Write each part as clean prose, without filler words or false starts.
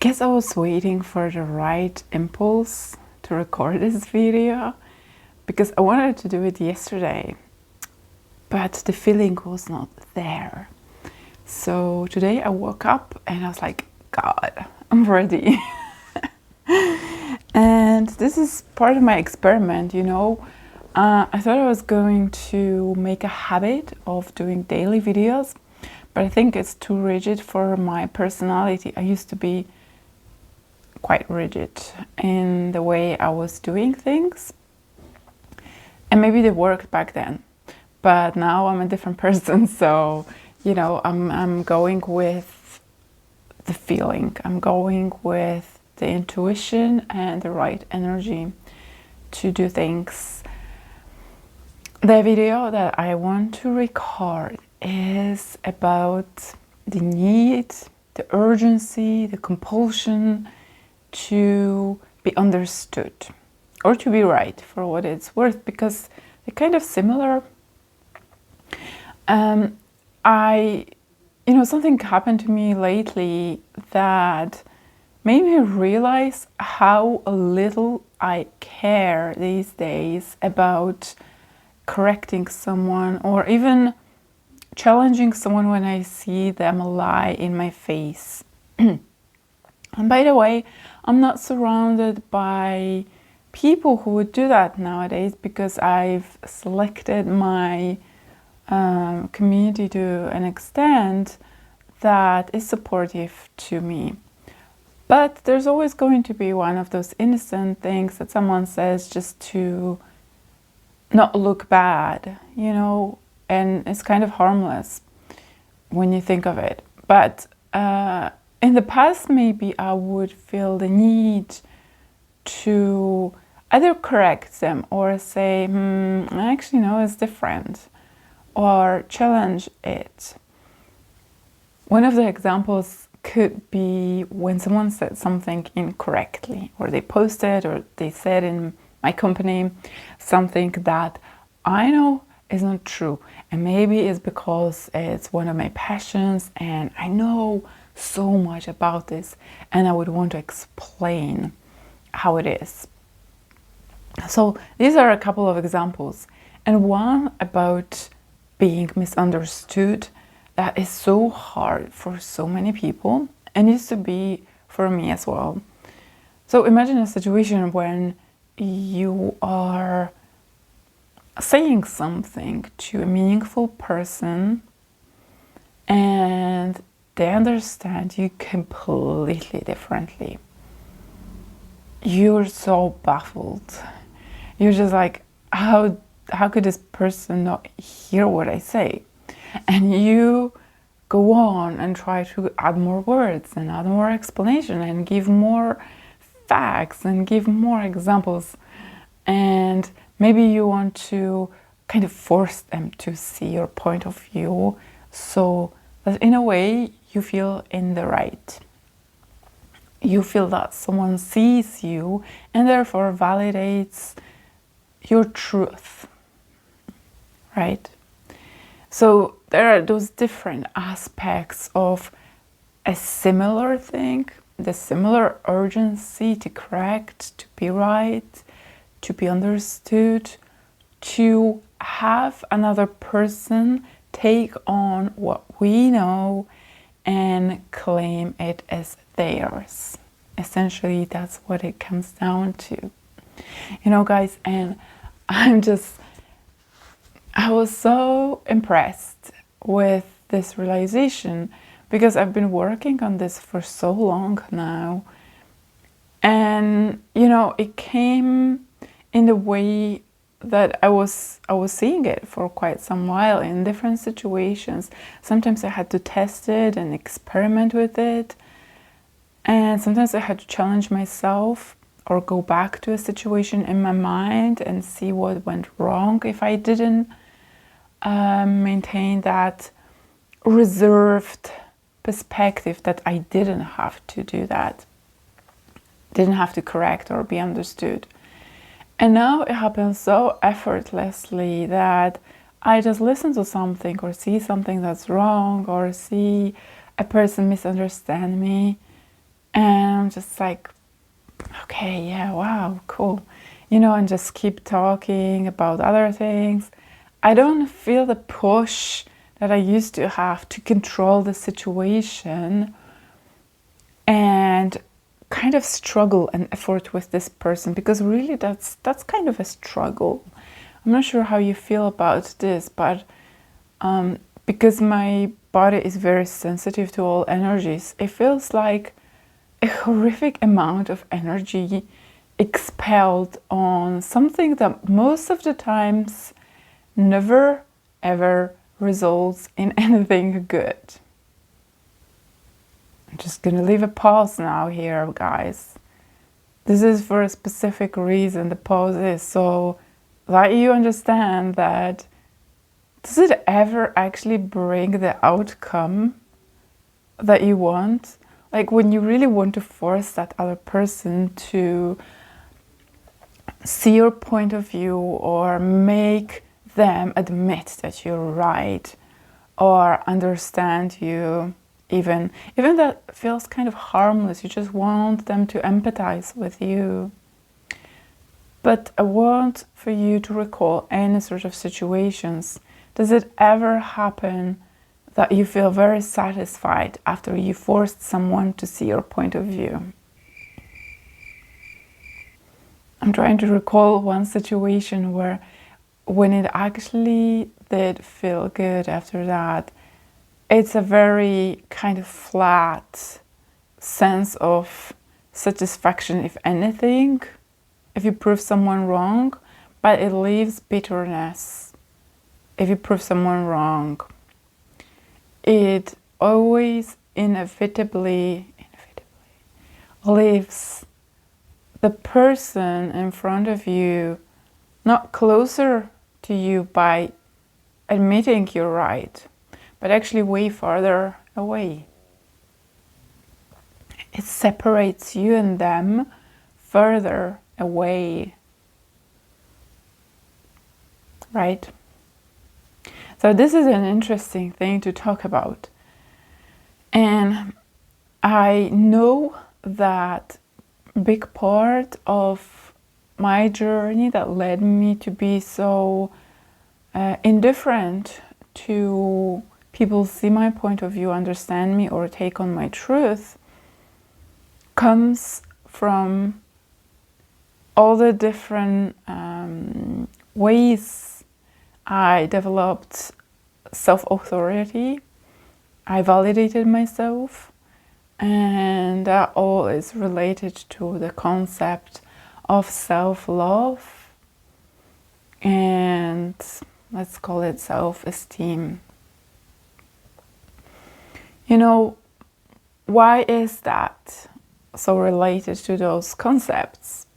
guess I was waiting for the right impulse to record this video because I wanted to do it yesterday, but the feeling was not there. So today I woke up and I was like, God, I'm ready. And this is part of my experiment, you know. I thought I was going to make a habit of doing daily videos, but I think it's too rigid for my personality. I used to be quite rigid in the way I was doing things, and maybe they worked back then, but now I'm a different person. So, you know, I'm going with the feeling, I'm going with the intuition and the right energy to do things. The video that I want to record is about the need, the urgency, the compulsion to be understood or to be right for what it's worth, because they're kind of similar. Something happened to me lately that made me realize how little I care these days about correcting someone or even challenging someone when I see them lie in my face. And by the way, I'm not surrounded by people who would do that nowadays because I've selected my community to an extent that is supportive to me. But there's always going to be one of those innocent things that someone says just to not look bad, you know, and it's kind of harmless when you think of it. But in the past, maybe I would feel the need to either correct them or say, actually, no, it's different, or challenge it. One of the examples could be when someone said something incorrectly, or they posted or they said in my company something that I know is not true, and maybe it's because it's one of my passions and I know so much about this and I would want to explain how it is. So these are a couple of examples, and one about being misunderstood that is so hard for so many people and used to be for me as well. So imagine a situation when you are saying something to a meaningful person and they understand you completely differently. You're so baffled. You're just like, how could this person not hear what I say? And you go on and try to add more words and add more explanation and give more facts and give more examples. And maybe you want to kind of force them to see your point of view so that in a way you feel in the right. You feel that someone sees you and therefore validates your truth, right? So there are those different aspects of a similar thing, the similar urgency to correct, to be right, to be understood, to have another person take on what we know and claim it as theirs. Essentially, that's what it comes down to. You know, guys, and I was so impressed with this realization because I've been working on this for so long now. And, you know, it came in the way that I was seeing it for quite some while in different situations. Sometimes I had to test it and experiment with it. And sometimes I had to challenge myself or go back to a situation in my mind and see what went wrong if I didn't maintain that reserved perspective that I didn't have to do that, didn't have to correct or be understood. And now it happens so effortlessly that I just listen to something or see something that's wrong or see a person misunderstand me, and I'm just like, okay, yeah, wow, cool. And just keep talking about other things. I don't feel the push that I used to have to control the situation and kind of struggle and effort with this person, because really that's kind of a struggle. I'm not sure how you feel about this, but because my body is very sensitive to all energies, it feels like a horrific amount of energy expelled on something that most of the times never ever results in anything good. I'm just gonna leave a pause now here, guys. This is for a specific reason. The pause is so that you understand that, does it ever actually bring the outcome that you want? Like when you really want to force that other person to see your point of view, or make them admit that you're right, or understand you, even that feels kind of harmless. You just want them to empathize with you. But I want for you to recall any sort of situations. Does it ever happen that you feel very satisfied after you forced someone to see your point of view? I'm trying to recall one situation where, when it actually did feel good after that, it's a very kind of flat sense of satisfaction, if anything, if you prove someone wrong, but it leaves bitterness. If you prove someone wrong, it always inevitably leaves the person in front of you not closer to you by admitting you're right, but actually way farther away. It separates you and them further away, right? So this is an interesting thing to talk about. And I know that big part of my journey that led me to be so indifferent to people see my point of view, understand me, or take on my truth, comes from all the different ways I developed self-authority. I validated myself, and that all is related to the concept of self-love, and let's call it self-esteem. Why is that so related to those concepts?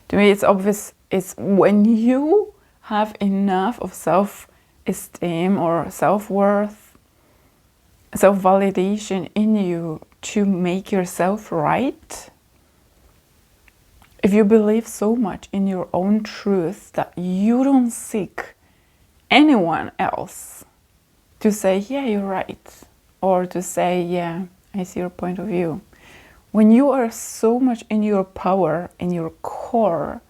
To me, it's obvious. It's when you have enough of self-esteem or self-worth, self-validation in you to make yourself right. If you believe so much in your own truth that you don't seek anyone else to say, yeah, you're right, or to say, yeah, I see your point of view. When you are so much in your power, in your core,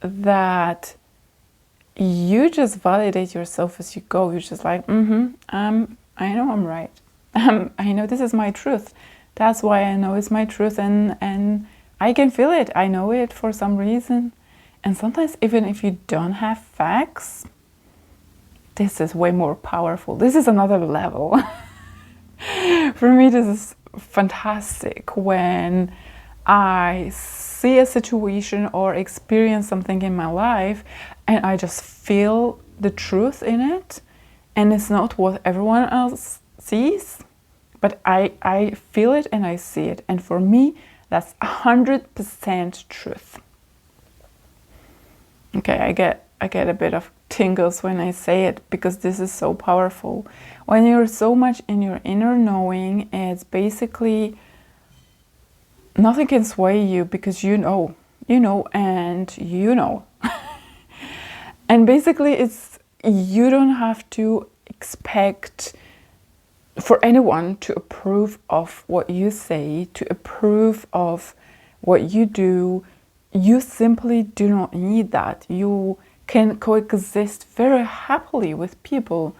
that you just validate yourself as you go. You're just like, I know I'm right. I know this is my truth. That's why I know it's my truth, and I can feel it. I know it for some reason. And sometimes even if you don't have facts, this is way more powerful. This is another level. For me, this is fantastic when I see a situation or experience something in my life and I just feel the truth in it, and it's not what everyone else sees, but I feel it and I see it, and for me that's 100% truth. Okay, I get a bit of tingles when I say it, because this is so powerful. When you're so much in your inner knowing, it's basically nothing can sway you, because you know. And basically it's, you don't have to expect for anyone to approve of what you say, to approve of what you do. You simply do not need that. You can coexist very happily with people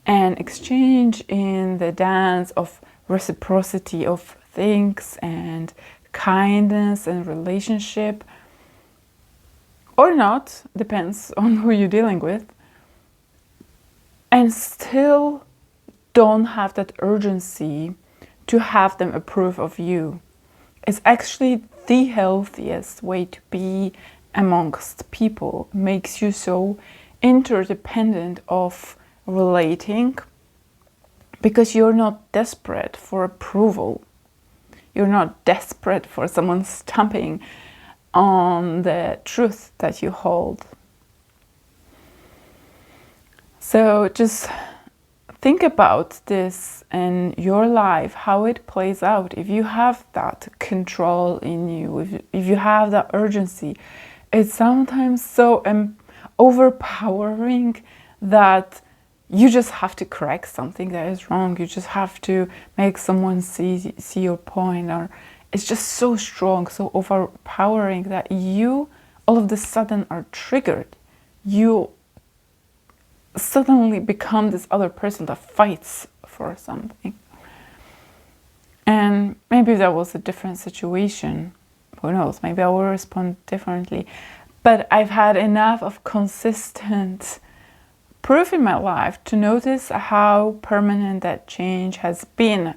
and exchange in the dance of reciprocity of things and kindness and relationship, or not, depends on who you're dealing with, and still don't have that urgency to have them approve of you. It's actually the healthiest way to be amongst people. It makes you so interdependent of relating, because you're not desperate for approval. You're not desperate for someone stamping on the truth that you hold. So just think about this in your life, how it plays out. If you have that control in you, if you have that urgency, it's sometimes so overpowering that you just have to correct something that is wrong. You just have to make someone see your point, or it's just so strong, so overpowering that you all of a sudden are triggered. You suddenly become this other person that fights for something. And maybe that was a different situation. Who knows? Maybe I will respond differently. But I've had enough of consistent proof in my life to notice how permanent that change has been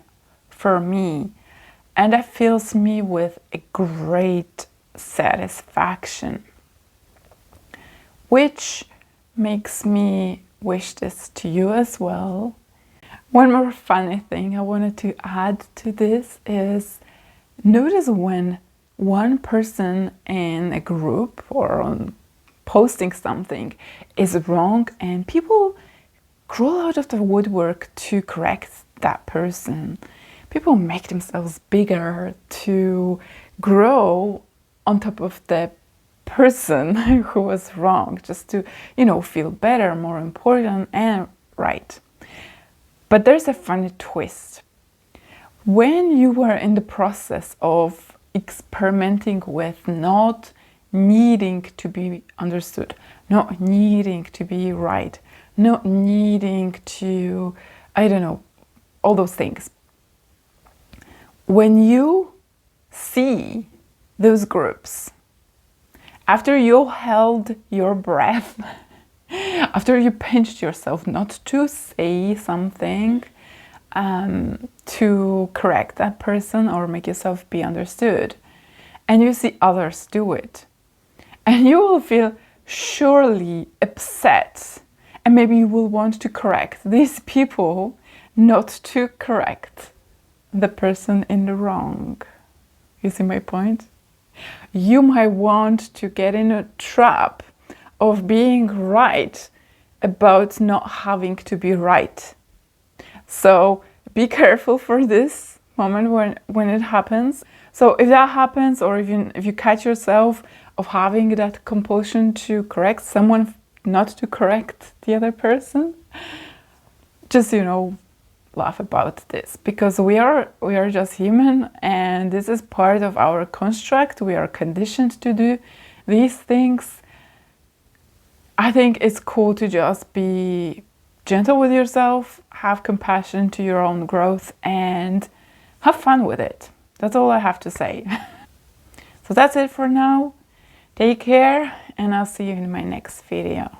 for me. And that fills me with a great satisfaction, which makes me wish this to you as well. One more funny thing I wanted to add to this is, notice when one person in a group or on posting something is wrong and people crawl out of the woodwork to correct that person. People make themselves bigger to grow on top of the person who was wrong, just to, feel better, more important and right. But there's a funny twist. When you were in the process of experimenting with not needing to be understood, not needing to be right, not needing to, all those things. When you see those groups, after you held your breath, after you pinched yourself not to say something to correct that person or make yourself be understood, and you see others do it, and you will feel surely upset, and maybe you will want to correct these people, not to correct the person in the wrong. You see my point? You might want to get in a trap of being right about not having to be right. So be careful for this moment when it happens. So if that happens, or if you catch yourself of having that compulsion to correct someone, not to correct the other person, just laugh about this, because we are just human, and this is part of our construct. We are conditioned to do these things. I think it's cool to just be gentle with yourself, have compassion to your own growth, and have fun with it. That's all I have to say. So that's it for now. Take care, and I'll see you in my next video.